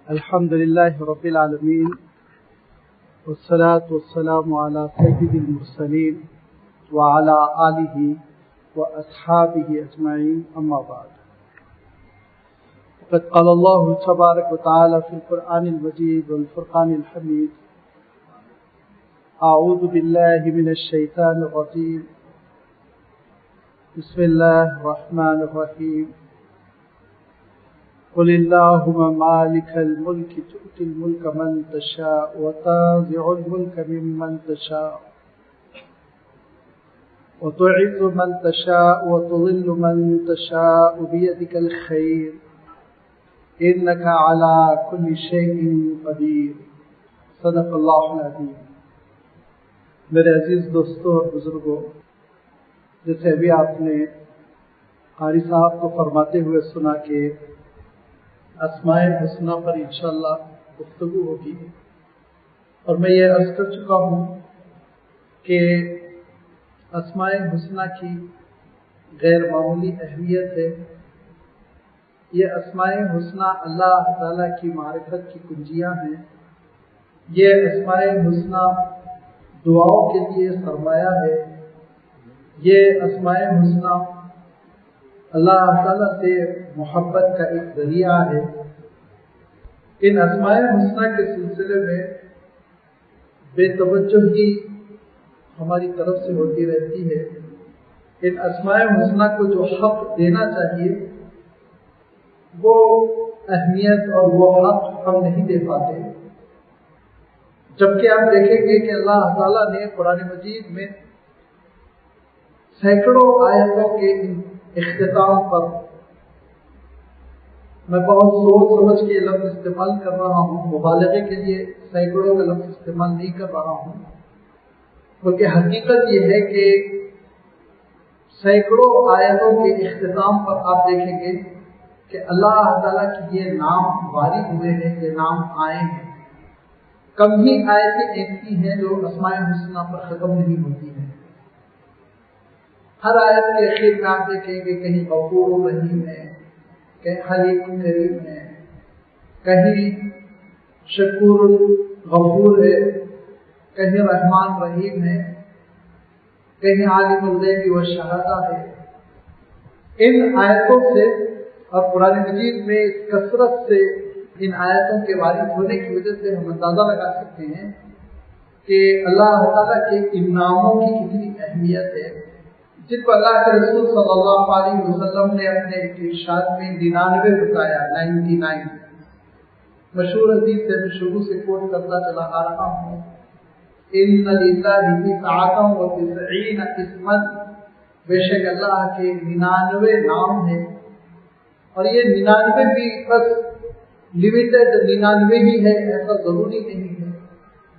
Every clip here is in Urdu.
الحمد لله رب العالمين والصلاة والسلام على سيد المرسلين وعلى آله وأصحابه أجمعين أما بعد. فقد قال الله تبارك وتعالى في القرآن المجيد والفرقان الحميد: أعوذ بالله من الشيطان الرجيم، بسم الله الرحمن الرحيم. قل اللهم مالك الملك تؤتي الملك من تشاء وتنزع الملك ممن تشاء وتعز من تشاء وتضل من تشاء بيدك الخير إنك على كل شيء قدير. صدق اللہ العظیم. میرے عزیز دوستوں اور بزرگوں، جیسے ابھی آپ نے قاری صاحب کو فرماتے ہوئے سنا کہ اسماء حسنہ پر انشاءاللہ گفتگو ہوگی، اور میں یہ عرض کر چکا ہوں کہ اسماء حسنہ کی غیر معمولی اہمیت ہے. یہ اسماء حسنہ اللہ تعالیٰ کی معرفت کی کنجیاں ہیں. یہ اسماء حسنہ دعاؤں کے لیے سرمایہ ہے. یہ اسماء حسنہ اللہ تعالیٰ سے محبت کا ایک ذریعہ ہے. ان اسماء حسنہ کے سلسلے میں بے توجہی ہماری طرف سے ہوتی رہتی ہے. ان اسماء حسنہ کو جو حق دینا چاہیے وہ اہمیت اور وہ حق ہم نہیں دے پاتے. جبکہ آپ دیکھیں گے کہ اللہ تعالیٰ نے قرآن مجید میں سینکڑوں آیتوں کے اختتام پر، میں بہت سوچ سمجھ کے لفظ استعمال کر رہا ہوں، مبالغے کے لیے سینکڑوں کا لفظ استعمال نہیں کر رہا ہوں، بلکہ حقیقت یہ ہے کہ سینکڑوں آیتوں کے اختتام پر آپ دیکھیں گے کہ اللہ تعالیٰ کی یہ نام وارد ہوئے ہیں، یہ نام آئے ہیں. کم ہی آیتیں ایسی ہیں جو اسماء حسنہ پر ختم نہیں ہوتی ہیں. ہر آیت کے اخیر میں آپ دیکھیں گے کہیں غفور رحیم ہے، کہیں حلیم کریم ہے، کہیں شکور غفور ہے، کہیں رحمان رحیم ہے، کہیں عالم الغیب والشہادہ ہے. ان آیتوں سے اور قرآن مجید میں اس کثرت سے ان آیتوں کے وارد ہونے کی وجہ سے ہم اندازہ لگا سکتے ہیں کہ اللہ تعالیٰ کے ان ناموں کی کتنی اہمیت ہے، جن کو اللہ کے رسول صلی اللہ علیہ وسلم نے اپنے ارشاد میں 99 بتایا. 99 مشہور حدیث سے میں شروع سے کوٹ کرتا چلا آ رہا ہوں: ان للہ تسعۃ وتسعین اسما، بے شک اللہ کے 99 نام ہیں، اور یہ 99 بھی بس لمیٹڈ 99 ہی ہے، ایسا ضروری نہیں ہے.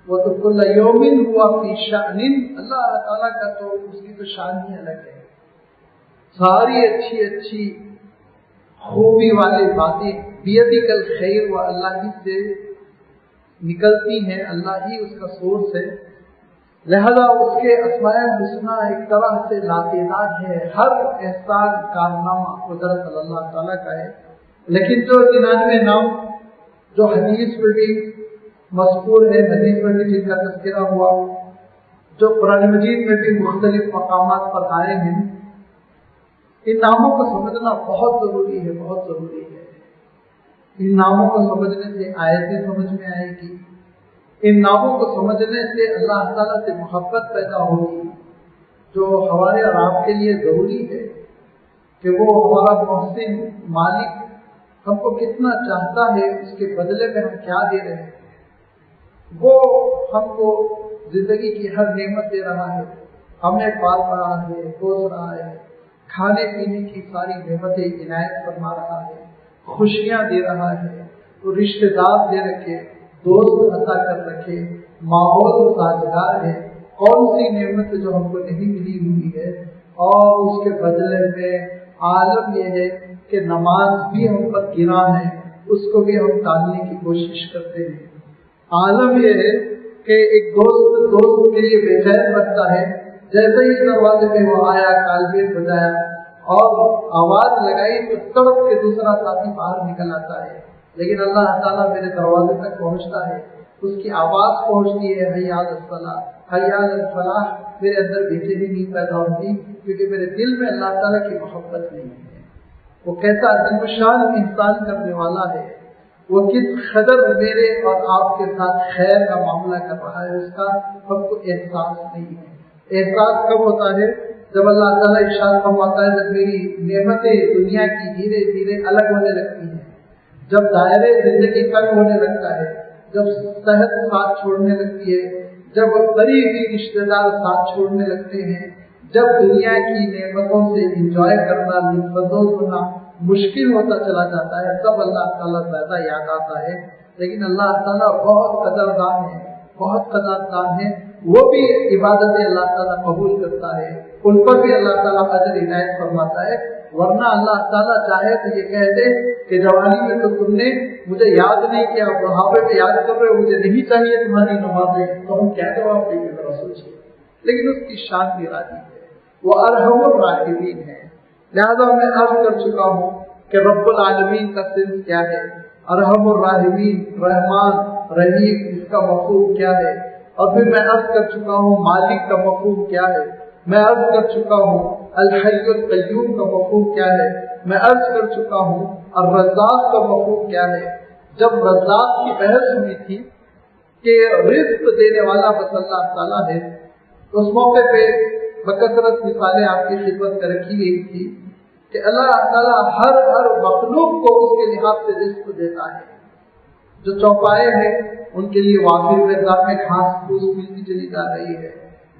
وہ تو کل یومن ہوا فی شأن، اللہ تعالیٰ کا تو اس کی تو شان ہی الگ ہے. ساری اچھی اچھی خوبی والی باتیں بیدک الخیر، وہ اللہ ہی سے نکلتی ہیں، اللہ ہی اس کا سورس ہے. لہذا اس کے اسماء حسنہ ایک طرح سے لاتعداد ہے. ہر احسان کارنامہ قدرت اللہ تعالیٰ کا ہے. لیکن جو 99 نام جو حدیث میں بھی مذکور ہے، حدیث میں بھی جن کا تذکرہ ہوا، جو قرآن مجید میں بھی مختلف مقامات پر آئے ہیں، ان ناموں کو سمجھنا بہت ضروری ہے، بہت ضروری ہے. ان ناموں کو سمجھنے سے آیتیں سمجھ میں آئے گی. ان ناموں کو سمجھنے سے اللہ تعالیٰ سے محبت پیدا ہوگی، جو ہمارے اور آپ کے لیے ضروری ہے کہ وہ ہمارا محسن مالک ہم کو کتنا چاہتا ہے، اس کے بدلے میں ہم کیا دے رہے ہیں. وہ ہم کو زندگی کی ہر نعمت دے رہا ہے، ہمیں پال رہا ہے، پوس رہا ہے، کھانے پینے کی ساری نعمتیں عنایت فرما رہا ہے، خوشیاں دے رہا ہے، وہ رشتے دار دے رکھے، دوست عطا کر رکھے، ماحول سازگار ہے. کون سی نعمت جو ہم کو نہیں ملی ہوئی ہے. اور اس کے بدلے میں عالم یہ ہے کہ نماز بھی ہم پر گراں ہے، اس کو بھی ہم ٹالنے کی کوشش کرتے ہیں. عالم یہ ہے کہ ایک دوست کے لیے بے چین رکھتا ہے. جیسے ہی دروازے پہ وہ آیا، کالبیل بجایا اور آواز لگائی تو تڑپ کے دوسرا ساتھی باہر نکل آتا ہے. لیکن اللہ تعالیٰ میرے دروازے تک پہنچتا ہے، اس کی آواز پہنچتی ہے حی علی الصلاۃ، حی علی الفلاح، میرے اندر بے چینی نہیں پیدا ہوتی، کیونکہ میرے دل میں اللہ تعالیٰ کی محبت نہیں ہے۔ وہ کیسا عظیم الشان انسان کرنے والا ہے، وہ کس قدر میرے اور آپ کے ساتھ خیر کا معاملہ کر رہا ہے، اس کا ہم کو احساس نہیں ہے۔ احساس کب ہوتا ہے؟ جب اللہ تعالیٰ ارشاد فرماتا ہے جب میری نعمتیں دنیا کی دھیرے دھیرے الگ ہونے لگتی ہیں، جب دائرے زندگی کم ہونے لگتا ہے، جب صحت ساتھ چھوڑنے لگتی ہے، جب قریبی رشتے دار ساتھ چھوڑنے لگتے ہیں، جب دنیا کی نعمتوں سے انجوائے کرنا، لطف اندوز ہونا مشکل ہوتا چلا جاتا ہے، تب اللہ تعالیٰ زیادہ یاد آتا ہے۔ لیکن اللہ تعالیٰ بہت قدردان ہے، بہت قدردان ہے، وہ بھی عبادتیں اللہ تعالیٰ قبول کرتا ہے، ان پر بھی اللہ تعالیٰ اجر عنایت فرماتا ہے۔ ورنہ اللہ تعالیٰ چاہے تو یہ کہہ دے کہ جوانی میں تو تم نے مجھے یاد نہیں کیا، بڑھاپے میں یاد کر رہے ہو، مجھے نہیں چاہیے تمہاری نمازیں، تو ہم کیا جواب دیں گے ذرا سوچیے۔ لیکن اس کی شان نرالی ہے، وہ ارحم الراحمین ہے۔ لہذا میں عرض کر چکا ہوں کہ رب العالمین کا صنف کیا ہے، ارحم الراحمین، رحمان رحیم، اس کا مفہوم کیا ہے، اور پھر میں عرض کر چکا ہوں مالک کا مفہوم کیا ہے، میں عرض کر چکا ہوں الحی القیوم کا مفہوم کیا ہے، میں عرض کر چکا ہوں الرزاق کا مفہوم کیا ہے۔ جب رزاق کی بحث ہوئی تھی کہ رزق دینے والا بس اللہ تعالیٰ ہے، اس موقع پہ بکثرت مثالیں آپ کی خدمت میں رکھی گئی تھی کہ اللہ تعالیٰ ہر مخلوق کو اس کے لحاظ سے رزق دیتا ہے۔ جو چوپائے ہیں ان کے لیے وافر مقدار میں گھاس پھوس ملتی چلی جا رہی ہے،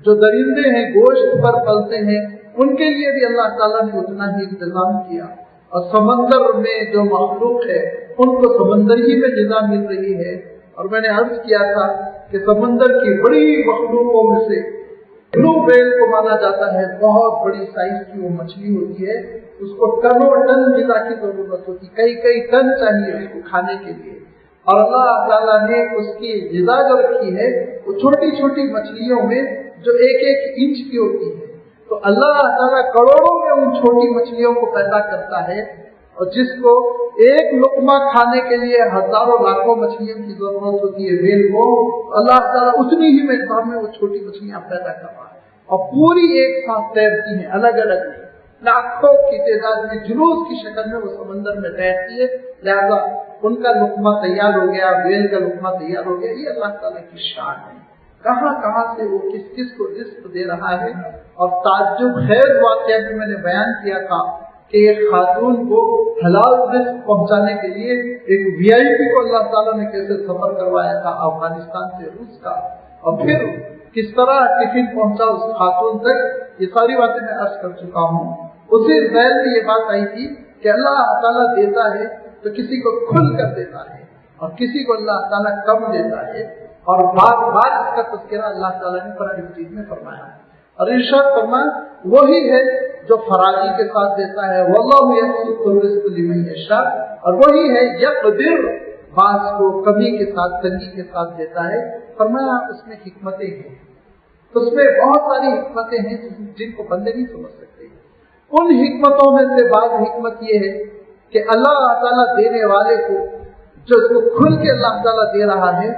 جو درندے ہیں گوشت پر پلتے ہیں ان کے لیے بھی اللہ تعالیٰ نے اتنا ہی انتظام کیا، اور سمندر میں جو مخلوق ہے ان کو سمندر ہی میں غذا مل رہی ہے۔ اور میں نے عرض کیا تھا کہ سمندر کی بڑی مخلوقوں میں سے بلو ویل کو مانا جاتا ہے، بہت بڑی سائز کی وہ مچھلی ہوتی ہے، اس کو ٹنوں ٹن غذا کی ضرورت ہوتی، کئی ٹن چاہیے اس کو کھانے کے لیے، اور اللہ تعالیٰ نے اس کی غذا جو رکھی ہے وہ چھوٹی چھوٹی مچھلیوں میں جو ایک انچ کی ہوتی ہے۔ تو اللہ تعالیٰ کروڑوں میں ان چھوٹی مچھلیوں کو پیدا کرتا ہے، اور جس کو ایک لقمہ کھانے کے لیے ہزاروں لاکھوں مچھلیوں کی ضرورت ہوتی ہے ویل کو، اللہ تعالیٰ اتنی ہی مقدار میں وہ چھوٹی مچھلیاں پیدا کر رہا ہے، اور پوری ایک ساتھ تیرتی ہیں، الگ الگ لاکھوں کی تعداد میں جلوس کی شکل میں وہ سمندر میں تیرتی ہے۔ لہذا ان کا لقمہ تیار ہو گیا، ویل کا لقمہ تیار ہو گیا، یہ اللہ تعالیٰ کی شان ہے۔ کہاں سے وہ کس کو رزق دے رہا ہے۔ اور تعجب خیز واقعہ بھی میں نے بیان کیا تھا کہ ایک خاتون کو حلال رزق پہنچانے کے لیے ایک VIP کو اللہ تعالیٰ نے کیسے سفر کروایا تھا افغانستان سے روس کا، اور پھر کس طرح ٹفن پہنچا اس خاتون تک، یہ ساری باتیں میں عرض کر چکا ہوں۔ اسی ذہن میں یہ بات آئی تھی کہ اللہ تعالیٰ دیتا ہے تو کسی کو کھل کر دیتا ہے، اور کسی کو اللہ تعالیٰ کم دیتا ہے، اور بار بار اس کا تذکرہ اللہ تعالیٰ نے قرآن مجید میں فرمایا ہے۔ اور ارشاد فرمایا وہی ہے جو فراغی کے ساتھ دیتا ہے، واللہ یبسط الرزق لمن یشاء، اور وہی ہے یقدر، بعض کو کمی کے ساتھ تنگی کے ساتھ دیتا ہے۔ فرمایا اس میں حکمتیں ہیں، اس میں بہت ساری حکمتیں ہیں جن کو بندے نہیں سمجھ سکتے۔ ان حکمتوں میں سے بعض حکمت یہ ہے کہ اللہ تعالیٰ دینے والے کو جو اس کو کھل کے اللہ تعالیٰ دے رہا ہے،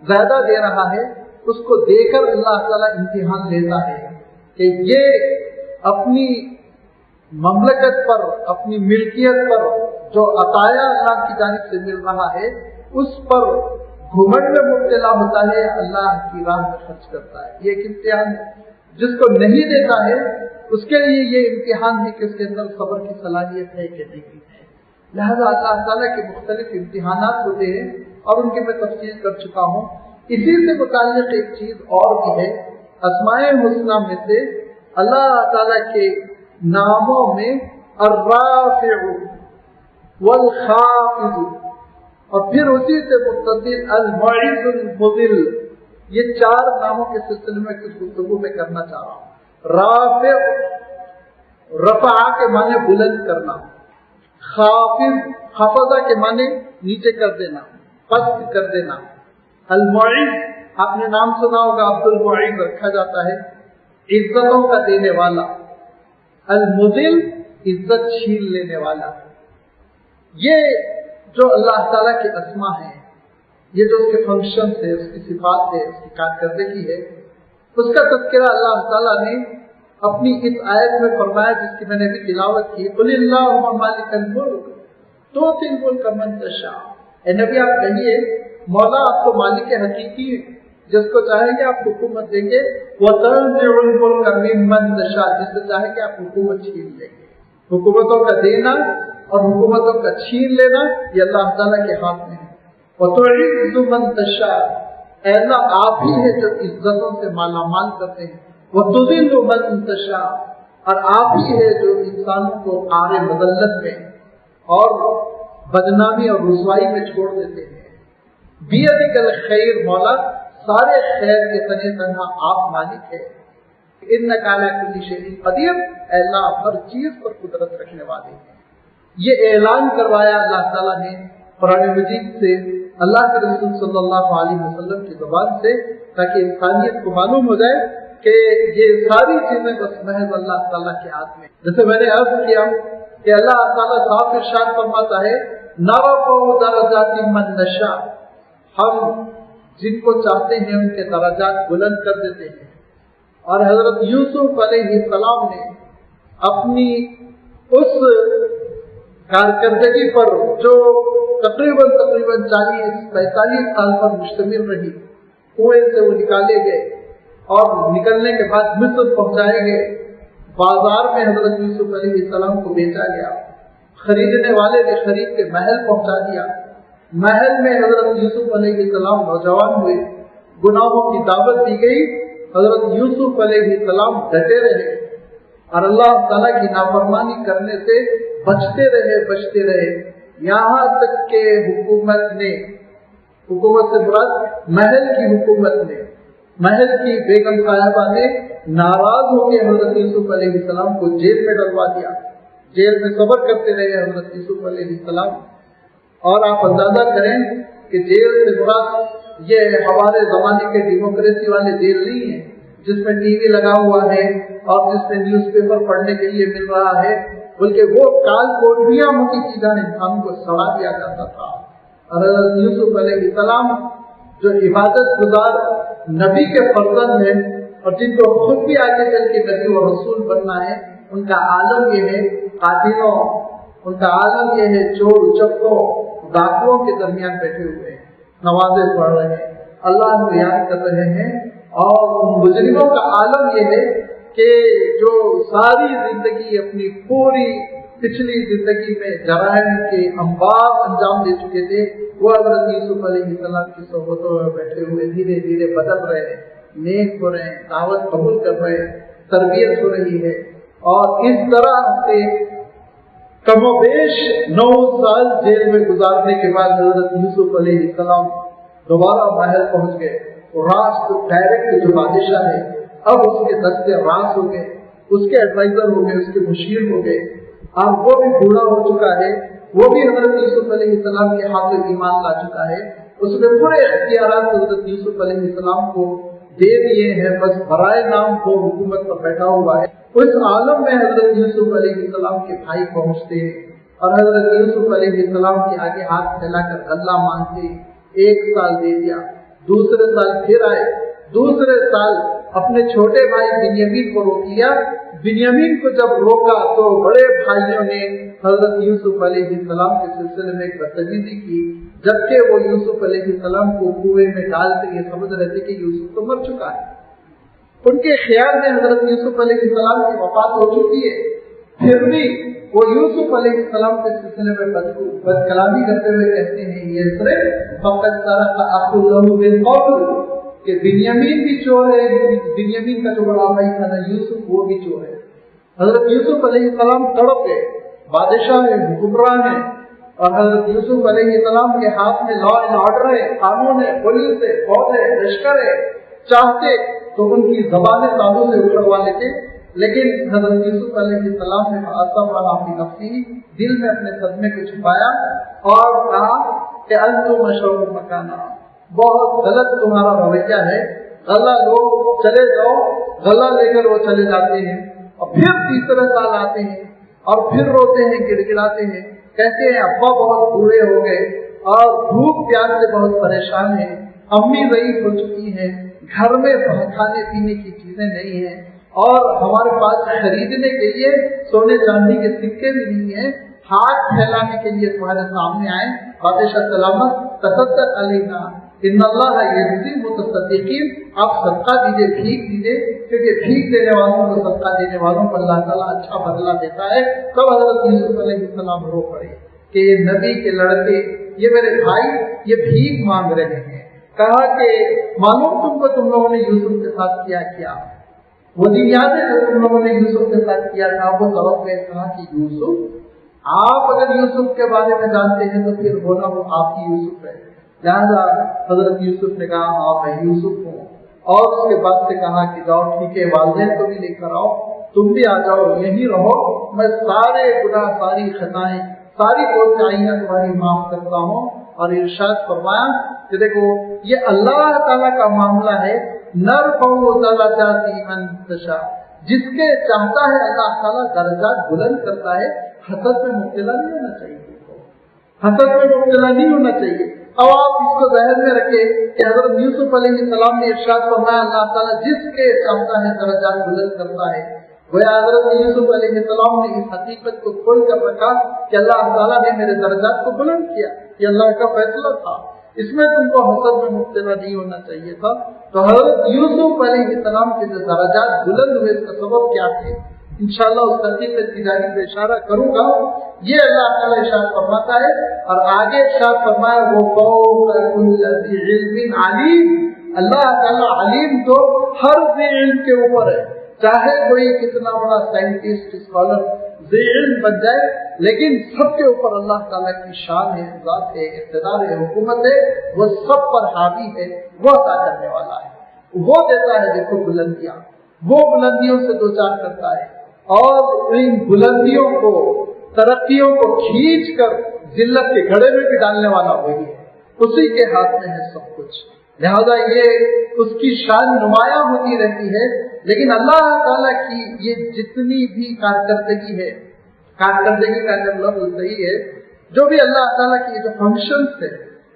زیادہ دے رہا ہے، اس کو دے کر اللہ تعالیٰ امتحان لیتا ہے کہ یہ اپنی مملکت پر، اپنی ملکیت پر جو عطایا اللہ کی جانب سے مل رہا ہے اس پر گھمنڈ میں مبتلا ہوتا ہے، اللہ کی راہ میں خرچ کرتا ہے۔ یہ ایک امتحان ہے۔ جس کو نہیں دیتا ہے اس کے لیے یہ امتحان ہے کہ اس کے اندر صبر کی صلاحیت ہے کہ نہیں ہے۔ لہذا اللہ تعالیٰ کے مختلف امتحانات ہوتے ہیں اور ان کی میں تفصیل کر چکا ہوں۔ اسی سے متعلق ایک چیز اور بھی ہے، اسماء حسنہ میں سے اللہ تعالیٰ کے ناموں میں الرافع والخافض، اور پھر اسی سے متصل المعز المذل، یہ چار ناموں کے سلسلے میں کچھ گفتگو میں کرنا چاہ رہا ہوں۔ رافع، رفع کے معنی بلند کرنا، خافض، خفضہ کے معنی نیچے کر دینا، پست کر دینا، المعز، آپ نے نام سنا ہوگا عبد المعز رکھا جاتا ہے، عزتوں کا دینے والا، المذل، عزت چھین لینے والا۔ یہ جو اللہ تعالیٰ کے اسما ہیں، یہ جو اس کے فنکشن ہے، اس کی صفات ہے، اس کی کارکردگی ہے، اس کا تذکرہ اللہ تعالیٰ نے اپنی اس آیت میں فرمایا جس کی میں نے بھی تلاوت کی، قل اللہم مالک الملک تؤتی الملک من تشاء۔ اے نبی آپ کہیے مولا آپ تو مالک حقیقی ہے، جس کو چاہیں گے آپ حکومت دیں گے، وَتَنزِعُ الْمُلْكَ مِمَّن تَشَاءُ، جس سے چاہیں گے آپ حکومت چھین لیں گے۔ حکومتوں کا دینا اور حکومتوں کا چھین لینا یہ اللہ تعالیٰ کے ہاتھ میں ہے۔ وَتُعِزُّ مَن تَشَاءُ، اے اللہ آپ ہی ہے جو عزتوں سے مالا مال کرتے ہیں۔ وَتُذِلُّ مَن تَشَاءُ، اور آپ ہی ہے جو انسانوں کو عار مذلت میں اور بدنامی اور رسوائی میں چھوڑ دیتے ہیں۔ بِیَدِکَ الْخَیْرُ، مولا سارے خیر کے تنے تنہا آپ مالک ہے۔ اِنَّکَ عَلیٰ کُلِّ شَیْءٍ قدیر، اے اللہ ہر چیز پر قدرت رکھنے والے ہیں۔ یہ اعلان کروایا اللہ تعالیٰ نے قرآن مجید سے اللہ کے رسول صلی اللہ علیہ وسلم کی زبان سے، تاکہ انسانیت کو معلوم ہو جائے کہ یہ ساری چیزیں بس محض اللہ تعالیٰ کے ہاتھ میں۔ جیسے میں نے عرض کیا کہ اللہ تعالیٰ صاف ارشاد فرماتا ہے نَرْفَعُ دَرَجَاتٍ مَن نَشَاءُ، ہم جن کو چاہتے ہیں ان کے درجات بلند کر دیتے ہیں۔ اور حضرت یوسف علیہ السلام نے اپنی اس کارکردگی پر جو تقریباً 40-45 سال پر مشتمل رہی، کنویں سے وہ نکالے گئے اور نکلنے کے بعد مصر پہنچائے گئے، بازار میں حضرت یوسف علیہ السلام کو بیچا گیا، خریدنے والے نے خرید کے محل پہنچا دیا، محل میں حضرت یوسف علیہ السلام نوجوان ہوئے، گناہوں کی دعوت دی گئی، حضرت یوسف علیہ السلام ڈٹے رہے اور اللہ تعالیٰ کی نافرمانی کرنے سے بچتے رہے، یہاں تک کہ حکومت سے مراد محل کی حکومت نے، محل کی بیگم صاحبہ نے ناراض ہو کے حضرت یوسف علیہ السلام کو جیل میں ڈلوا دیا۔ جیل میں صبر کرتے رہے حضرت یوسف علیہ السلام، اور آپ اندازہ کریں کہ جیل سے مراد یہ ہمارے زمانے کے ڈیموکریسی والے جیل نہیں ہے جس میں ٹی وی لگا ہوا ہے اور جس میں نیوز پیپر پڑھنے کے لیے مل رہا ہے، بلکہ وہ کال کوٹریاں ہوتی تھی جہاں انسان کو سڑا دیا جاتا تھا۔ اور حضرت یوسف علیہ السلام جو عبادت گزار نبی کے فرزند ہیں اور جن کو خود بھی آگے چل کے نبی و رسول بننا ہے، ان کا عالم یہ ہے قاتلوں، ان کا عالم یہ ہے چور چکوں ڈاکوؤں کے درمیان بیٹھے ہوئے ہیں، نمازیں پڑھ رہے ہیں، اللہ کو یاد کر رہے ہیں، اور مجرموں کا عالم یہ ہے کہ جو ساری زندگی اپنی پوری پچھلی زندگی میں جرائم کے انبار انجام دے چکے تھے، وہ حضرت یوسف علیہ السلام کی صحبتوں میں بیٹھے ہوئے دھیرے دھیرے بدل رہے ہیں، نیک ہو رہے ہیں، دعوت قبول کر رہے ہیں، تربیت ہو رہی ہے۔ اور اس طرح سے کم و بیش 9 سال جیل میں گزارنے کے بعد حضرت یوسف علیہ السلام دوبارہ محل پہنچ گئے۔ راست ڈائریکٹ جو بادشاہ ہے اب اس کے دستے راس ہو گئے، اس کے ایڈوائزر ہو گئے، اس کے مشیر ہو گئے، اب وہ بھی بوڑھا ہو چکا ہے، وہ بھی حضرت یوسف علیہ السلام کے ہاتھ میں ایمان لا چکا ہے، اس نے پورے اختیارات حضرت یوسف علیہ السلام کو دے دیے ہیں، بس برائے نام وہ حکومت پر بیٹھا ہوا ہے۔ اس عالم میں حضرت یوسف علیہ السلام کے بھائی پہنچتے ہیں اور حضرت یوسف علیہ السلام کے آگے ہاتھ پھیلا کر غلہ مانگتے، 1 سال دے دیا، دوسرے سال پھر آئے، دوسرے سال اپنے چھوٹے بھائی بنیامین کو روک لیا، بنیامین کو جب روکا تو بڑے بھائیوں نے حضرت یوسف علیہ السلام کے سلسلے میں ایک بدتمیزی کی، جبکہ وہ یوسف علیہ السلام کو کنویں میں ڈال کر یہ سمجھ رہے تھے کہ یوسف تو مر چکا ہے۔ ان کے خیال میں حضرت یوسف علیہ السلام کی وفات ہو چکی ہے، پھر بھی وہ یوسف علیہ السلام کے سلسلے میں بد کلامی کرتے ہوئے کہتے ہیں یہ صرف فقط سرق اخ له بالقول، کہ بنیامین بھی چور ہے، بنیامین کا جو بڑا بھائی تھا نا یوسف وہ بھی چور ہے۔ حضرت یوسف علیہ السلام تڑپ گئے، بادشاہ ہے، حکمران ہے، اور حضرت یوسف علیہ السلام کے ہاتھ میں لا اینڈ آرڈر ہے، قانون ہے، پولیس ہے، فوج ہے، لشکر ہے، چاہتے تو ان کی زبانیں سانپوں سے اکھڑوا لیتے، لیکن حضرت یوسف علیہ السلام نے اصبر فی نفسی، دل میں اپنے صدمے کو چھپایا اور کہا کہ انتم شر مکانا، بہت غلط تمہارا رویہ ہے، غلہ لو چلے جاؤ، غلہ لے کر وہ چلے جاتے ہیں، اور پھر تیسرے سال آتے ہیں اور پھر روتے ہیں، گڑ گڑاتے ہیں کہتے ہیں ابا بہت بوڑھے ہو گئے اور بھوک پیاس سے بہت پریشان ہیں، امی ضعیف ہو چکی ہیں، گھر میں کھانے پینے کی چیزیں نہیں ہیں اور ہمارے پاس خریدنے کے لیے سونے چاندی کے سکے بھی نہیں ہیں، ہاتھ پھیلانے کے لیے تمہارے سامنے آئے، بادشاہ سلامت تصدق علینا ان اللہ یجزی المتصدقین، آپ صدقہ دیجیے، بھیک دیجیے، کیونکہ بھیک دینے والوں کو صدقہ دینے والوں کو اللہ تعالیٰ اچھا بدلہ دیتا ہے۔ تب حضرت یوسف علیہ السلام رو پڑے کہ یہ نبی کے لڑکے، یہ میرے بھائی یہ بھیک مانگ رہے ہیں۔ کہا کہ معلوم تم لوگوں نے یوسف کے ساتھ کیا وہ دن یاد ہے جو تم لوگوں نے یوسف کے ساتھ کیا تھا، وہ سبق میں کہا کہ یوسف، آپ اگر یوسف کے بارے میں جانتے ہیں تو پھر ہونا وہ آپ ہی یوسف ہے۔ لہٰذا حضرت یوسف نے کہا ہاں میں یوسف ہوں، اور اس کے بعد سے کہا کہ جاؤ ٹھیک ہے، والدین کو بھی لے کر آؤ، تم بھی آ جاؤ، یہیں رہو، میں سارے گناہ، ساری خطائیں، ساری کوتاہیاں تمہاری معاف کرتا ہوں۔ اور ارشاد فرمایا کہ دیکھو یہ اللہ تعالیٰ کا معاملہ ہے، نرفع درجات من نشاء، جس کے چاہتا ہے اللہ تعالیٰ درجات بلند کرتا ہے۔ حسد میں مبتلا نہیں ہونا چاہیے، حسد میں مبتلا نہیں ہونا چاہیے۔ اب آپ اس کو ذہن میں رکھیں کہ حضرت یوسف علیہ السلام نے ارشاد فرمایا اللہ تعالیٰ جس کے چاہتا ہے درجات بلند کرتا ہے۔ گویا حضرت یوسف علیہ السلام نے اس حقیقت کو کھول کر رکھا کہ اللہ تعالیٰ نے میرے درجات کو بلند کیا، یہ اللہ کا فیصلہ تھا، اس میں تم کو حسد میں مبتلا نہیں ہونا چاہیے تھا۔ تو حضرت یوسف علیہ السلام کے جو درجات بلند ہوئے اس کا سبب کیا تھے، انشاءاللہ اس حقیقت کی جانب میں اشارہ کروں گا۔ یہ اللہ تعالیٰ ارشاد فرماتا ہے، اور آگے ارشاد فرمایا وہ فوق کل ذی علم علیم، اللہ تعالیٰ علیم تو ہر ذی علم کے اوپر ہے، چاہے کوئی کتنا بڑا سائنٹسٹ اسکالر ذی علم بن جائے، لیکن سب کے اوپر اللہ تعالیٰ کی شان ہے، ذات ہے، اقتدار ہے، حکومت ہے، وہ سب پر حاوی ہے، وہ عطا کرنے والا ہے، وہ دیتا ہے دیکھو بلندیاں، وہ بلندیوں سے دوچار کرتا ہے، اور ان بلندیوں کو، ترقیوں کو کھینچ کر ذلت کے گھڑے میں بھی ڈالنے والا وہی ہے، اسی کے ہاتھ میں ہے سب کچھ۔ لہذا یہ اس کی شان نمایاں ہوتی رہتی ہے، لیکن اللہ تعالیٰ کی یہ جتنی بھی کارکردگی ہے، کارکردگی کا اگر لفظ صحیح ہے، جو بھی اللہ تعالیٰ کی جو فنکشنز ہے،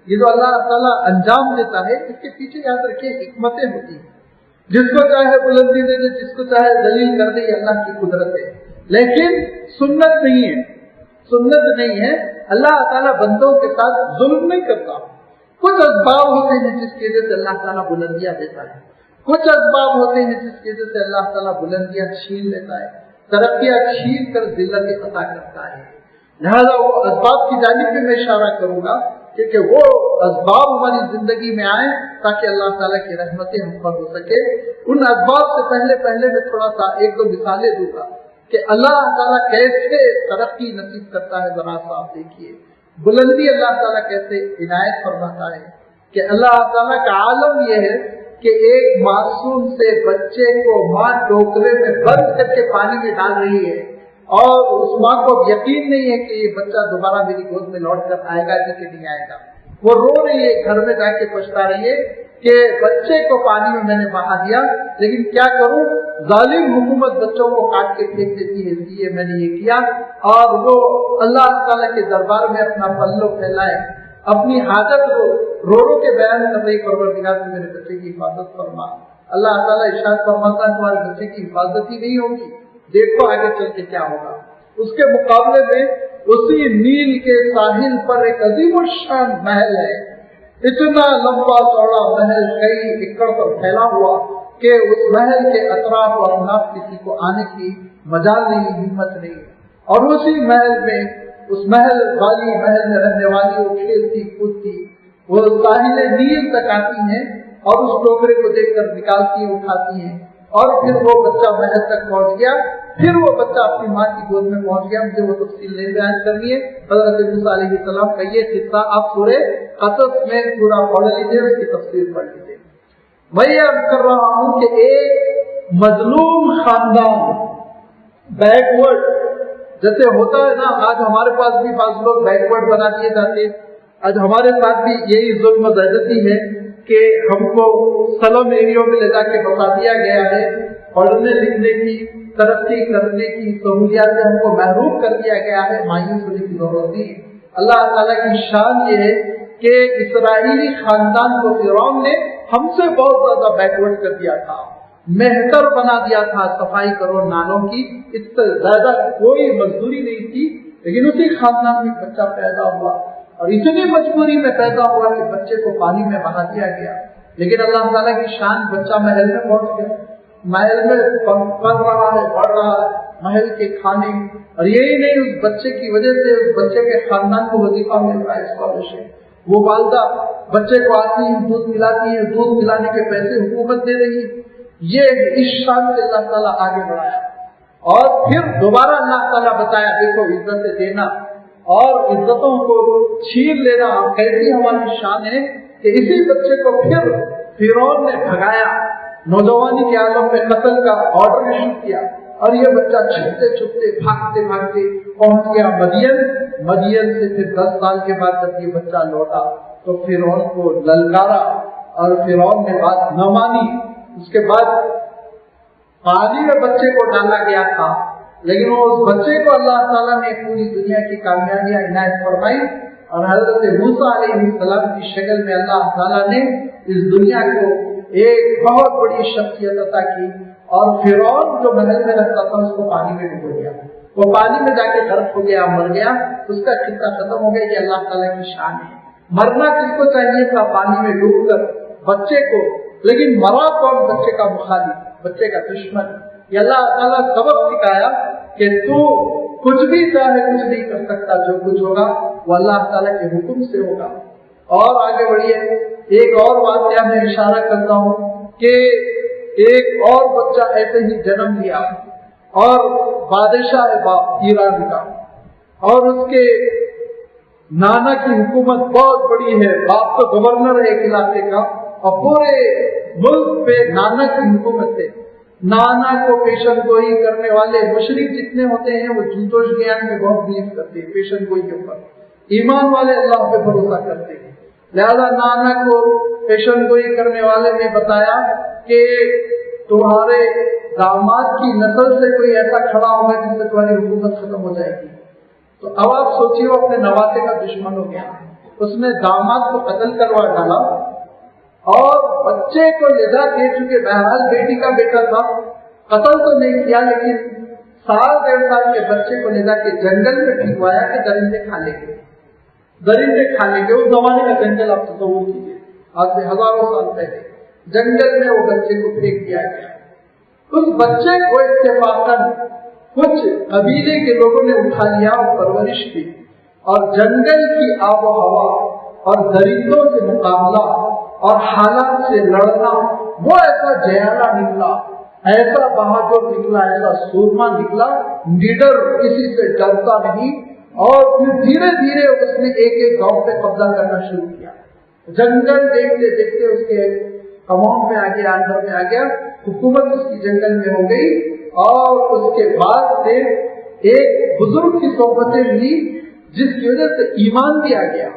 یہ جو اللہ تعالیٰ انجام دیتا ہے، اس کے پیچھے یاد رکھیے حکمتیں ہوتی ہیں۔ جس کو چاہے بلندی دے دے، جس کو چاہے ذلیل کر دے، یہ اللہ کی قدرت ہے، لیکن سنت نہیں ہے، سنت نہیں ہے۔ اللہ تعالیٰ بندوں کے ساتھ ظلم نہیں کرتا، کچھ اسباب ہوتے ہیں جس کی وجہ سے اللہ تعالیٰ بلندیاں دیتا ہے، کچھ اسباب ہوتے ہیں جس کی وجہ سے اللہ تعالیٰ بلندیاں چھین لیتا ہے، ترقیاں چھین کر ذلت عطا کرتا ہے۔ لہذا وہ اسباب کی جانب میں اشارہ کروں گا، کیونکہ وہ اسباب ہماری زندگی میں آئیں تاکہ اللہ تعالیٰ کی رحمتیں ہم پر ہو سکے۔ ان اسباب سے پہلے میں تھوڑا سا ایک دو مثالیں دوں گا کہ اللہ تعالیٰ کیسے ترقی نصیب کرتا ہے، ذرا سا آپ دیکھیے، بلندی اللہ تعالیٰ کیسے عنایت فرماتا ہے کہ اللہ تعالیٰ کا عالم یہ ہے کہ ایک معصوم سے بچے کو ماں ٹوکرے میں بند کر کے پانی میں ڈال رہی ہے، اور اس ماں کو یقین نہیں ہے کہ یہ بچہ دوبارہ میری گود میں لوٹ کر آئے گا کہ نہیں آئے گا۔ وہ رو رہی ہے، گھر میں جا کے پچھتا رہی ہے کہ بچے کو پانی میں نے بہا دیا، لیکن کیا کروں، ظالم حکومت بچوں کو کاٹ کے پھینک دیتی ہے، اس لیے میں نے یہ کیا۔ اور وہ اللہ تعالیٰ کے دربار میں اپنا پلو پھیلائے، اپنی حاجت کو رو کے بیان کر رہی، پروردگار سے میرے بچے کی حفاظت فرما۔ اللہ تعالیٰ ارشاد فرماتا ہے تمہارے بچے کی حفاظت ہی نہیں ہوگی، دیکھو آگے چل کے کیا ہوگا۔ اس کے مقابلے میں اسی نیل کے ساحل پر ایک عظیم الشان محل ہے، اتنا لمبا چوڑا محل، کئی ایکڑ پر پھیلا ہوا کہ اس محل کے اطراف اور اطراف کسی کو آنے کی مجال نہیں، ہمت نہیں۔ اور اسی محل میں، اس محل میں رہنے والی وہ کھیلتی کودتی، وہ ساحل نیل تک آتی ہیں اور اس ٹوکرے کو دیکھ کر نکالتی ہیں، اٹھاتی ہیں، اور پھر وہ بچہ محل تک پہنچ گیا، پھر وہ بچہ اپنی ماں کی گود میں پہنچ گیا۔ مجھے وہ تفصیل نہیں بیان کرنی ہے، حضرت موسیٰ علیہ السلام کا یہ قصہ آپ سورہ قصص میں پورا پڑھ لیجیے، اس کی تفسیر پڑھ لیجیے۔ میں یہ عرض کر رہا ہوں کہ ایک مظلوم خاندان، بیکورڈ جیسے ہوتا ہے نا، آج ہمارے پاس بھی بعض لوگ بیکورڈ بنا دیے جاتے، آج ہمارے ساتھ بھی یہی ظلم و زیادتی ہے کہ ہم کو سلم ایریوں میں لے جا کے بتا دیا گیا ہے پڑھنے لکھنے کی، ترقی کرنے کی سہولیات سے ہم کو محروم کر دیا گیا ہے، مایوس ہونے کی ضرورت نہیں ہے۔ اللہ تعالیٰ کی شان یہ ہے کہ اسرائیلی خاندان کو فرعون نے ہم سے بہت زیادہ بیکورڈ کر دیا تھا، مہتر بنا دیا تھا صفائی کرو نالوں کی، اس سے زیادہ کوئی مزدوری نہیں تھی، لیکن اسی خاندان میں بچہ پیدا ہوا اور اتنی مجبوری میں پیدا ہوا کہ بچے کو پانی میں بہا دیا گیا، لیکن اللہ تعالیٰ کی شان، بچہ محل میں پہنچ گیا، محل میں پڑھ رہا ہے، پڑھ رہا ہے، محل کے کھانے، اور یہی نہیں اس بچے کی وجہ سے اس بچے کے خاندان کو وظیفہ مل رہا ہے، اسکالرشپ، وہ والدہ بچے کو آتی ہے، دودھ ملاتی ہے، دودھ ملانے کے پیسے حکومت دے رہی ہے، یہ اس شان سے اللہ تعالیٰ آگے بڑھایا، اور پھر دوبارہ اللہ تعالیٰ بتایا دیکھو عزتیں دینا اور عزتوں کو چھین لینا کیسی ہماری شان ہے، کہ اسی بچے کو پھر فرعون نے بھگایا، نوجوانی کے عالم میں قتل کا آرڈر ایشو کیا، اور یہ بچہ چھپتے چھپتے بھاگتے بھاگتے پہنچ گیا مدین سے پھر 10 سال کے بعد جب یہ بچہ لوٹا تو فرعون کو للکارا اور فرعون نے بات نہ مانی، اس کے بعد پانی میں بچے کو ڈالا گیا تھا، لیکن وہ اس بچے کو اللہ تعالیٰ نے پوری دنیا کی کامیابیاں عنایت فرمائی، اور حضرت موسیٰ علیہ السلام کی شکل میں اللہ تعالیٰ نے اس دنیا کو ایک بہت بڑی شخصیت عطا کی، اور فرعون جو محل میں رہتا تھا اس کو پانی میں ڈبو گیا، وہ پانی میں جا کے غرق ہو گیا، مر گیا، اس کا قصہ ختم ہو گیا۔ یہ اللہ تعالیٰ کی شان ہے۔ مرنا کس کو چاہیے تھا؟ پانی میں ڈوب کر بچے کو، لیکن مرا کون؟ بچے کا مخالف، بچے کا دشمن۔ یہ اللہ تعالیٰ سبق سکھایا کہ تو کچھ بھی چاہے کچھ نہیں کر سکتا، جو کچھ ہوگا وہ اللہ تعالیٰ کے حکم سے ہوگا۔ اور آگے بڑھیے، ایک اور واقعہ میں اشارہ کرتا ہوں کہ ایک اور بچہ ایسے ہی جنم لیا، اور بادشاہ ہے باپ ایران کا، اور اس کے نانا کی حکومت بہت بڑی ہے، باپ تو گورنر ہے ایک علاقے کا، اور پورے ملک پہ نانا کی حکومت ہے۔ نانا کو پیشن گوئی کرنے والے مشرک جتنے ہوتے ہیں وہ جوتوش گیان میں بہت بلیو کرتے ہیں، پیشن گوئی کے اوپر ایمان والے اللہ پہ بھروسہ کرتے ہیں، لہذا نانا کو پیشن گوئی کرنے والے نے بتایا کہ تمہارے داماد کی نسل سے کوئی ایسا کھڑا ہوگا جس سے تمہاری حکومت ختم ہو جائے گی۔ تو اب آپ سوچیے، وہ اپنے نواسے کا دشمن ہو گیا، اس نے داماد کو قتل کروا ڈالا اور بچے کو لے جا کے، چونکہ بہرحال بیٹی کا بیٹا تھا، قتل تو نہیں کیا، لیکن 1.5 سال کے بچے کو لے جا کے جنگل میں پھینکوایا کہ درندے کھا لیں گے، درندے کھا لیں گے۔ اس زمانے کا جنگل آپ تصور کیجیے، آج سے ہزاروں سال پہلے جنگل میں وہ بچے کو پھینک دیا گیا۔ اس بچے کو اتفاقاً کچھ قبیلے کے لوگوں نے اٹھا لیا اور پرورش کی، اور جنگل کی آب و ہوا اور درندوں سے مقابلہ اور حالات سے لڑنا، وہ ایسا جیالا نکلا، ایسا بہادر نکلا، ایسا سورما نکلا، لیڈر، کسی سے ڈرتا نہیں، اور پھر دھیرے دھیرے اس نے ایک ایک گاؤں پہ قبضہ کرنا شروع کیا۔ جنگل دیکھتے دیکھتے اس کے کماؤنڈ میں آ گیا، اندر میں آ گیا، حکومت اس کی جنگل میں ہو گئی، اور اس کے بعد سے ایک بزرگ کی صحبتیں ملی جس کی وجہ سے ایمان بھی آ گیا،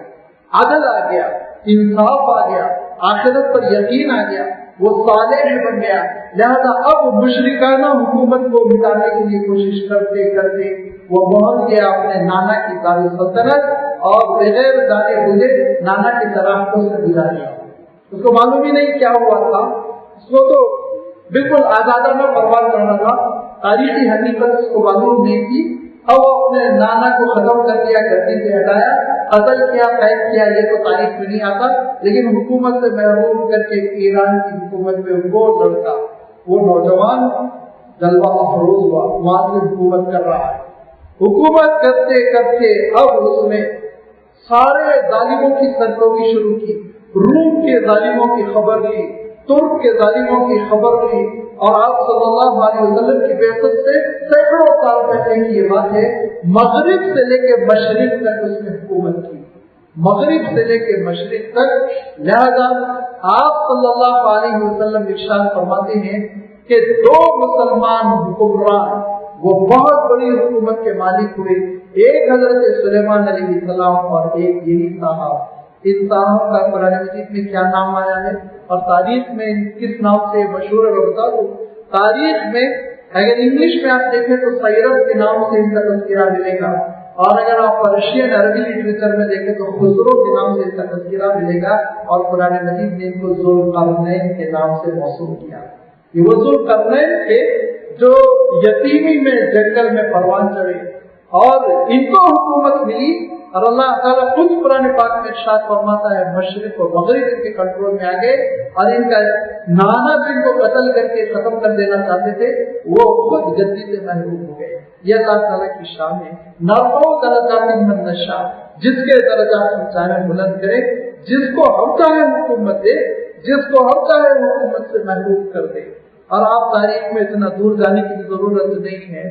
عدل آ گیا، انصاف آ گیا، آخرت پر یقین آ گیا، وہ صالح بن گیا۔ لہذا اب مشرکانہ حکومت کو مٹانے کے لیے کوشش کرتے کرتے وہ پہنچ گیا اپنے نانا کی دارالسلطنت، اور بغیر جانے بوجھے نانا کی طرف سے گزاریا۔ اس کو معلوم ہی نہیں کیا ہوا تھا، اس کو تو بالکل آزادانہ پرواز کرنا تھا، تاریخی حقیقت اس کو معلوم نہیں تھی۔ اب وہ اپنے نانا کو ختم کر دیا، گدی سے ہٹایا، قتل کیا، قید کیا، یہ تو تاریخ میں نہیں آتا، لیکن حکومت سے محروم کر کے ایران کی حکومت میں وہ لڑکا، وہ نوجوان جلوہ افروز ہوا، وہاں سے حکومت کر رہا ہے۔ حکومت کرتے کرتے اب اس نے سارے ظالموں کی سرکوبی شروع کی، روم کے ظالموں کی خبر لی، ترک کے ظالموں کی خبر لی، اور آپ صلی اللہ علیہ وسلم کی بعثت سے سینکڑوں سال پہلے کی یہ بات ہے، مغرب سے لے کے مشرق تک اس نے حکومت کی، مغرب سے لے کے مشرق تک۔ لہذا آپ صلی اللہ علیہ وسلم ارشاد فرماتے ہیں کہ 2 مسلمان حکمران وہ بہت بڑی حکومت کے مالک ہوئے، ایک حضرت سلیمان علیہ السلام اور ایک یہی صاحب۔ اس صاحب کا قرآن مجید میں کیا نام آیا ہے اور تاریخ میں کس نام سے مشہور ہے بتا دو۔ تاریخ میں اگر انگلش میں آپ دیکھیں تو سیرت کے نام سے ان کا تذکرہ ملے گا، اور اگر آپ پرشین عربی لٹریچر میں دیکھیں تو خسرو کے نام سے ان کا تذکرہ ملے گا، اور قرآن مجید نے ان کو ذوالقرنین کے نام سے موصوف کیا۔ یہ وہ ذوالقرنین تھے جو یتیمی میں جنگل میں پروان چڑھے، اور ان کو حکومت ملی، اور اللہ تعالیٰ خود قرآن پاک میں ارشاد فرماتا ہے مشرق و مغرب ان کے کنٹرول میں آ گئے، اور ان کا نانا جن کو قتل کر کے ختم کر دینا چاہتے تھے وہ خود گدی سے محروم ہو گئے۔ یہ اللہ تعالیٰ کی شان ہے، نرفع درجات من نشاء، جس کے درجات ہم چاہیں بلند کرے، جس کو ہم چاہیں حکومت دے، جس کو ہم چاہیں حکومت سے محروم کر دے۔ اور آپ تاریخ میں اتنا دور جانے کی ضرورت نہیں ہے،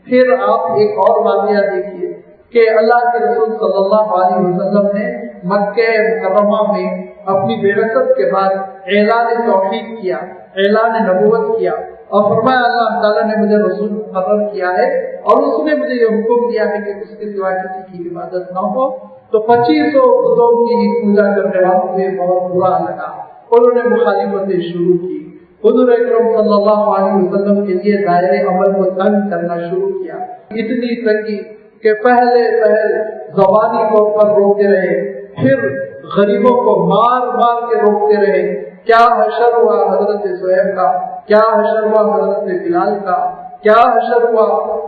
پھر آپ ایک اور واقعہ دیکھیے کہ اللہ کے رسول صلی اللہ علیہ وسلم نے مکہ مکرمہ میں اپنی بعثت کے بعد اعلان توحید کیا، اعلان نبوت کیا، اور فرمایا اللہ تعالیٰ نے مجھے رسول مقرر کیا ہے، اور اس نے مجھے یہ حکم دیا ہے کہ اس کے سوا کسی کی عبادت نہ ہو۔ تو 2500 بتوں کی پوجا کرنے والوں کو بہت برا لگا، انہوں نے مخالفتیں شروع کی، حضور اکرم صلی اللہ علیہ وسلم کے لیے دائرے عمل کو تنگ کرنا شروع کیا، اتنی تنگی کہ پہلے زبانی طور پر روکتے رہے، پھر غریبوں کو مار مار کے روکتے رہے۔ کیا حشر ہوا حضرت صہیب کا، کیا حشر ہوا حضرت بلال کا، کیا حشر ہوا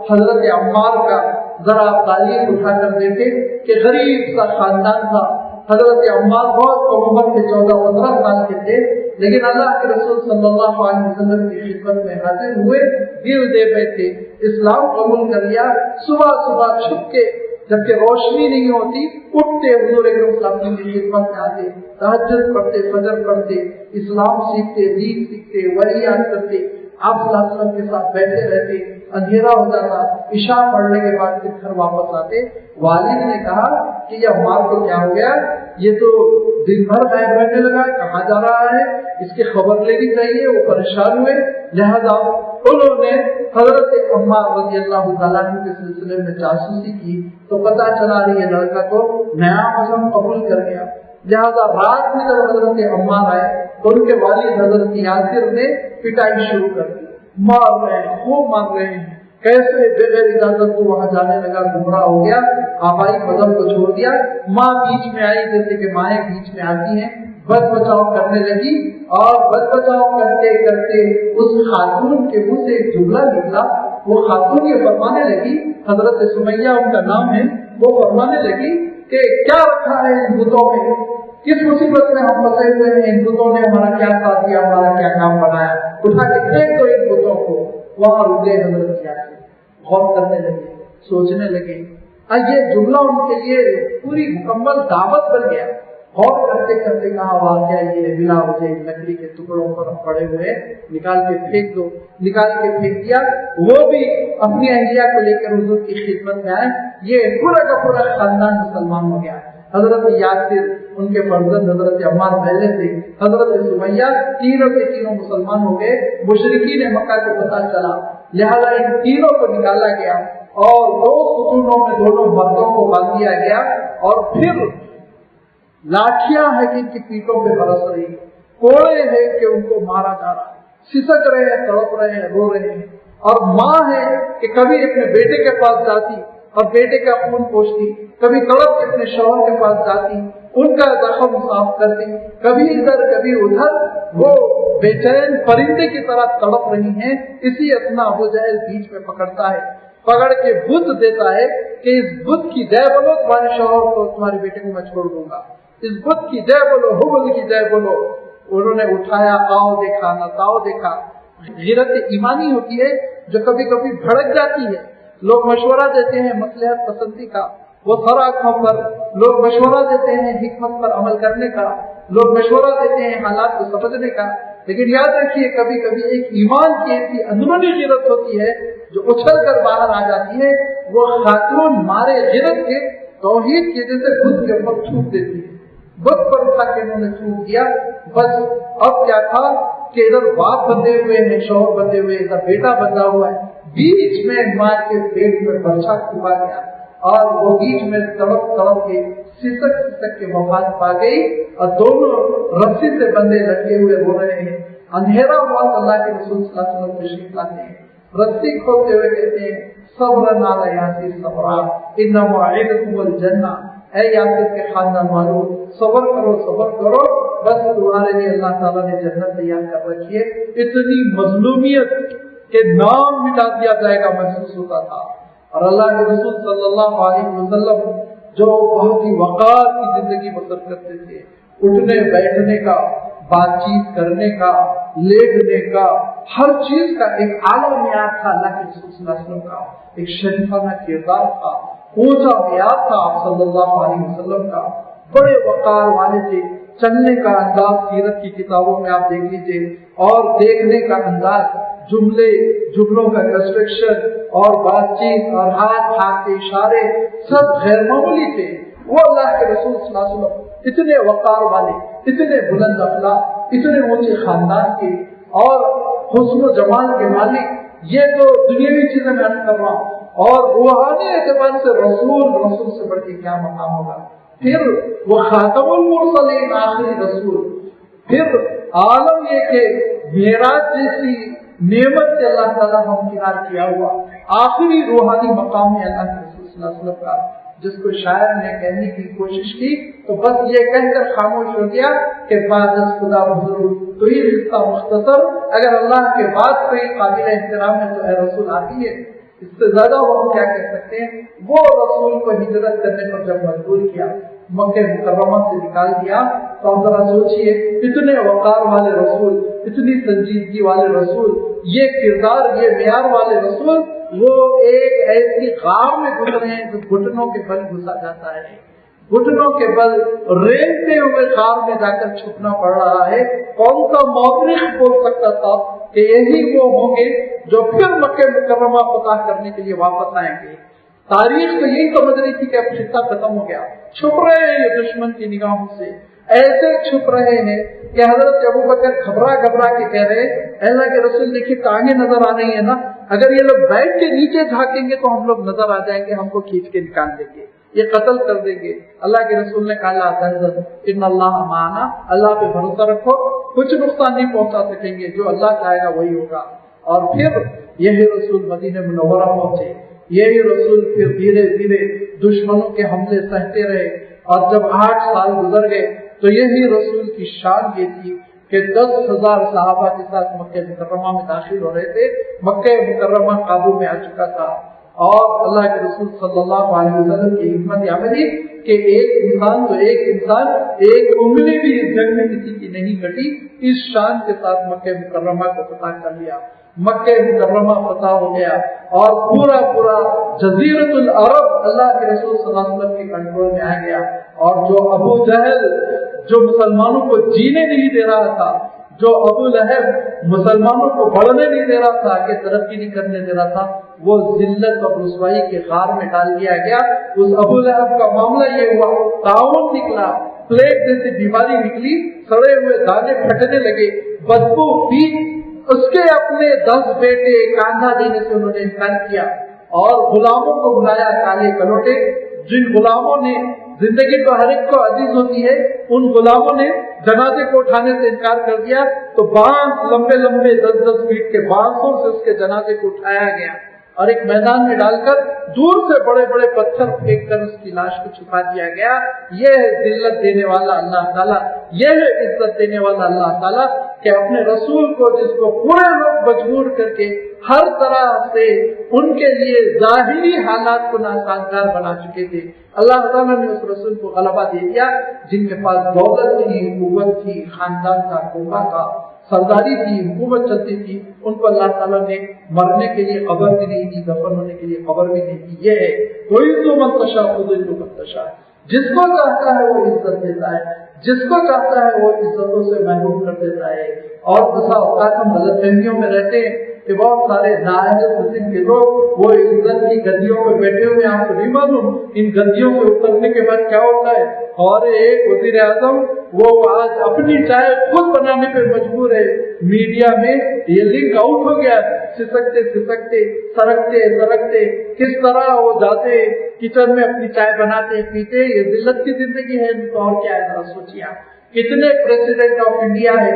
حضرت عمار کا۔ ذرا آپ تعلیم اٹھا کر دیکھیں کہ غریب سا خاندان تھا، حضرت عمار بہت کم عمر کے 14-15 سال کے تھے، لیکن اللہ کے رسول صلی اللہ علیہ وسلم کی خدمت میں حاضر ہوئے، دل دے بیٹھے، اسلام قبول کر لیا۔ صبح صبح چھپ کے جبکہ روشنی نہیں ہوتی اٹھتے حضور اکرم صلی اللہ علیہ وسلم کی خدمت میں آتے، تہجد پڑھتے، فجر پڑھتے، اسلام سیکھتے، دین سیکھتے، ولیات کرتے، آپ صلی اللہ علیہ وسلم کے ساتھ بیٹھے رہتے، اندھیرا ہو جاتا، عشاء پڑھنے کے بعد پھر گھر واپس آتے۔ والد نے کہا کہ یہ عمار کو کیا ہو گیا، یہ تو دن بھر غائب رہنے لگا، کہاں جا رہا ہے، اس کی خبر لینی چاہیے۔ وہ پریشان ہوئے، لہذا انہوں نے حضرت عمار رضی اللہ تعالیٰ عنہ کے سلسلے میں جاسوسی کی تو پتہ چلا یہ لڑکا تو نیا مذہب قبول کر گیا۔ لہذا رات میں جب حضرت عمار آئے تو ان کے والد حضرت یاسر نے پٹائی شروع کر دی، مار رہے ہیں، خوب مار رہے ہیں، کیسے بغیر اجازت تو وہاں جانے لگا، گمراہ ہو گیا، آبائی مذہب کو چھوڑ دیا۔ ماں بیچ میں آئی، جیسے کہ مائیں بیچ میں آتی ہیں، بد بچاؤ کرنے لگی، اور بد بچاؤ کرتے کرتے اس خاتون کے منہ سے ایک جملہ نکلا۔ وہ خاتون یہ فرمانے لگی، حضرت سمیہ ان کا نام ہے، وہ فرمانے لگی کہ کیا رکھا ہے ان بتوں میں، کس مصیبت میں ہم پھنسے ہوئے ہیں، ان بتوں نے ہمارا کیا ساتھ دیا، ہمارا کیا کام بنایا، اٹھا کے پھینک دو ان بتوں کو۔ وہاں رکے حضرت یاسر، غور کرنے لگے، سوچنے لگے، یہ جملہ ان کے لیے پوری مکمل دعوت بن گیا۔ غور کرتے کرتے کہا واقعہ یہ ہے، بلا وجہ لکڑی کے ٹکڑوں پر پڑے ہوئے نکال کے پھینک دو، نکال کے پھینک دیا۔ وہ بھی اپنی اہلیہ کو لے کر حضور کی خدمت میں آئے، یہ پورا کا پورا خاندان مسلمان ہو گیا۔ حضرت یاسر، ان کے فرزند حضرت عمار پہلے سے، حضرت سمیہ، تینوں کے تینوں مسلمان ہو گئے۔ مشرکین مکہ کو پتہ چلا، لہذا ان تینوں کو نکالا گیا اور 2 ستونوں میں دونوں مردوں کو باندھ دیا گیا، اور پھر لاٹھیاں ہیں کہ ان کی پیٹوں پہ برس رہی، کوڑے ہیں کہ ان کو مارا جا رہا ہے، سسک رہے ہیں، تڑپ رہے ہیں، رو رہے ہیں۔ اور ماں ہے کہ کبھی اپنے بیٹے کے پاس جاتی اور بیٹے کا خون پوچھتی، کبھی تڑپ کے اپنے شوہر کے پاس جاتی، ان کا زخم صاف کرتی، کبھی ادھر کبھی ادھر، وہ بے چین پرندے کی طرح تڑپ رہی ہیں۔ اسی اثنا ابو جہل بیچ میں پکڑتا ہے، پکڑ کے بت دیتا ہے کہ اس بت کی جے بولو، تمہارے شوہر کو، تمہارے بیٹے کو میں چھوڑ دوں گا، اس بت کی جے بولو، حبل کی جے بولو۔ انہوں نے اٹھایا، آؤ دیکھا نہ تاؤ دیکھا۔ غیرت ایمانی ہوتی ہے جو کبھی کبھی بھڑک جاتی ہے۔ لوگ مشورہ دیتے ہیں مصلحت پسندی کا، وہ سر آنکھوں پر، لوگ مشورہ دیتے ہیں حکمت پر عمل کرنے کا، لوگ مشورہ دیتے ہیں حالات کو سمجھنے کا، لیکن یاد رکھیے کبھی کبھی ایک ایمان کی ایسی اندرونی غیرت ہوتی ہے جو اچھل کر باہر آ جاتی ہے۔ وہ خاتون مارے غیرت کے توحید کی وجہ سے بت کے اوپر تھوک دیتی ہے، بت پر اٹھا کے انہوں نے تھوک دیا۔ بس اب کیا تھا کہ ادھر باپ بندھے ہوئے ہیں، شوہر بندھے ہوئے، ادھر بیٹا بندھا ہوا ہے، بیچ میں ماں کے پیٹ میں برچا کھپا گیا، اور وہ بیچ میں تڑپ تڑپ کے سسک کے وفات پا گئی، اور دونوں رسی سے بندے لٹکے ہوئے رو رہے ہیں۔ اندھیرا ہوا تو اللہ کے رسول صلی اللہ علیہ وسلم تشریف لاتے ہیں, رسی کھولتے ہوئے کہتے ہیں صبر علی یاسر صبرا ان موعدکم الجنہ, اے یاسر کے خاندان والوں صبر کرو, بس تمہارے لیے اللہ تعالیٰ نے جنت تیار کر رکھی ہے. اتنی مظلومیت کہ نام مٹا دیا جائے گا محسوس ہوتا تھا. اور اللہ کے رسول صلی اللہ علیہ وسلم جو بہت ہی وقار کی زندگی بسر کرتے تھے, اٹھنے بیٹھنے کا, بات چیت کرنے کا, لیٹنے کا, ہر چیز کا ایک اعلیٰ معیار تھا. اللہ کے رسول صلی اللہ علیہ وسلم کا ایک شریفانہ کردار تھا, اونچا معیار تھا آپ صلی اللہ علیہ وسلم کا, بڑے وقار والے تھے. چلنے کا انداز سیرت کی کتابوں میں آپ دیکھ لیجیے, اور دیکھنے کا انداز, جملوں کا کنسٹرکشن اور بات چیت اور ہاتھ کے اشارے سب غیر معمولی تھے. وہ اللہ کے رسول صلی اللہ علیہ وسلم اتنے وقار والے, اتنے بلند اخلاق, اتنے اونچے خاندان کے اور حسن و جمال کے مالک. یہ تو دنیاوی چیزیں میں عرض کر رہا ہوں, اور روحانی اعتبار سے رسول سے بڑھ کے کیا مقام ہوگا. پھر وہ خاتم المرسلین, آخری رسول. پھر عالم یہ کہ معراج جیسی نعمت سے اللہ تعالیٰ ہمکنار کیا ہوا آخری روحانی مقام ہے اللہ کے رسول صلی اللہ علیہ وسلم کا, جس کو شاعر نے کہنے کی کوشش کی تو بس یہ کہہ کر خاموش ہو گیا کہ بعد از خدا بزرگ. تو یہ رشتہ مختصر, اگر اللہ کے بعد کوئی قابل احترام ہے تو اے رسول آتی ہے. اس سے زیادہ وہ کیا کہہ سکتے ہیں. وہ رسول کو ہجرت کرنے پر جب مجبور کیا, مکہ مکرمہ سے نکال دیا, تو آپ ذرا سوچئے اتنے وقار والے رسول, اتنی سنجیدگی والے رسول, یہ کردار, یہ معیار والے رسول, وہ ایک ایسی غار میں گزرے ہیں جو گھٹنوں کے بل گھسا جاتا ہے, گھٹنوں کے بل رینگتے ہوئے غار میں جا کر چھپنا پڑ رہا ہے. کون سا مورخ بول سکتا تھا کہ یہی وہ ہوں گے جو پھر مکہ مکرمہ فتح کرنے کے لیے واپس آئیں گے. تاریخ تو یہی سمجھ رہی تھی کہ اب خطہ ختم ہو گیا, چھپ رہے ہیں یہ دشمن کی نگاہوں سے, ایسے چھپ رہے ہیں کہ حضرت ابوبکر گھبرا کے کہہ رہے اللہ کے رسول دیکھیے ٹانگیں نظر آ رہی ہیں نا, اگر یہ لوگ بیٹھ کے نیچے جھانکیں گے تو ہم لوگ نظر آ جائیں گے, ہم کو کھینچ کے نکال دیں گے, یہ قتل کر دیں گے. اللہ کے رسول نے کہا ان اللہ معنا, اللہ پہ بھروسہ رکھو, کچھ نقصان نہیں پہنچا سکیں گے, جو اللہ چاہے گا وہی ہوگا. اور پھر یہی رسول مدینہ منورہ پہنچے, یہی رسول پھر دھیرے دھیرے دشمنوں کے حملے سہتے رہے, اور جب 8 سال گزر گئے تو یہی رسول کی شان یہ تھی کہ 10,000 صحابہ کے ساتھ مکہ مکرمہ میں داخل ہو رہے تھے. مکہ مکرمہ قابو میں آ چکا تھا, اور اللہ کے رسول صلی اللہ علیہ وسلم کی حکمت عملی کہ ایک انسان ایک انگلی بھی اس جنگ میں کسی کی نہیں کٹی, اس شان کے ساتھ مکہ مکرمہ کو فتح کر لیا. مکہ مکرمہ فتح ہو گیا, اور پورا جزیرت العرب اللہ کے رسول صلی اللہ علیہ وسلم کے کنٹرول میں آ گیا. اور جو ابو جہل جو مسلمانوں کو جینے نہیں دے رہا تھا, جو ابو لہب مسلمانوں کو بڑھنے نہیں دے رہا تھا, کہ ترقی نہیں کرنے دے رہا تھا, وہ ذلت اور رسوائی کے غار میں ڈال دیا گیا. اس ابو لہب کا معاملہ یہ ہوا, تعاون نکلا, پلیٹ جیسی بیماری نکلی, سڑے ہوئے دانے پھٹنے لگے, بدبو پی. اس کے اپنے 10 بیٹے کاندھا دینے سے انہوں نے انکار کیا, اور غلاموں کو بلایا کالے کلوٹے, جن غلاموں نے, زندگی تو ہر ایک کو عزیز ہوتی ہے, ان غلاموں نے جنازے کو اٹھانے سے انکار کر دیا. تو بانس لمبے 10 فیٹ کے بانسوں سے اس کے جنازے کو اٹھایا گیا, اور ایک میدان میں ڈال کر دور سے بڑے بڑے پتھر پھینک کر اس کی لاش کو چھپا دیا گیا. یہ ہے ذلت دینے والا اللہ تعالیٰ, یہ ہے عزت دینے والا اللہ تعالیٰ, کہ اپنے رسول کو, جس کو پورے لوگ مجبور کر کے ہر طرح سے ان کے لیے ظاہری حالات کو ناسازگار بنا چکے تھے, اللہ تعالیٰ نے اس رسول کو غلبہ دے دیا. جن کے پاس دولت تھی, قوت تھی, خاندان تھا, قوبہ تھا, سرداری تھی, حکومت چلتی تھی, ان کو اللہ تعالیٰ نے مرنے کے لیے قبر بھی نہیں دی, دفن ہونے کے لیے قبر بھی نہیں دی. یہ ہے کوئی تو منتشا خود منتشا, جس کو چاہتا ہے وہ عزت دیتا ہے, جس کو چاہتا ہے وہ عزتوں سے محروم کر دیتا ہے. اور بسا اوقات ہم غلط فہمیوں میں رہتے ہیں کہ بہت سارے نااہل قسم کے لوگ وہ عزت کی گدیوں پہ بیٹھے ہوئے, آپ کو نہیں معلوم ان گدیوں پہ اترنے کے بعد کیا ہوتا ہے. اور ایک وزیر اعظم وہ آج اپنی چائے خود بنانے پہ مجبور ہے, میڈیا میں یہ لنک آؤٹ ہو گیا, سسکتے سرکتے کس طرح وہ جاتے کچن میں اپنی چائے بناتے پیتے. یہ ذلت کی زندگی ہے, تو اور کیا ہے, ذرا سوچیے آپ. کتنے پریزیڈنٹ آف انڈیا ہے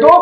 2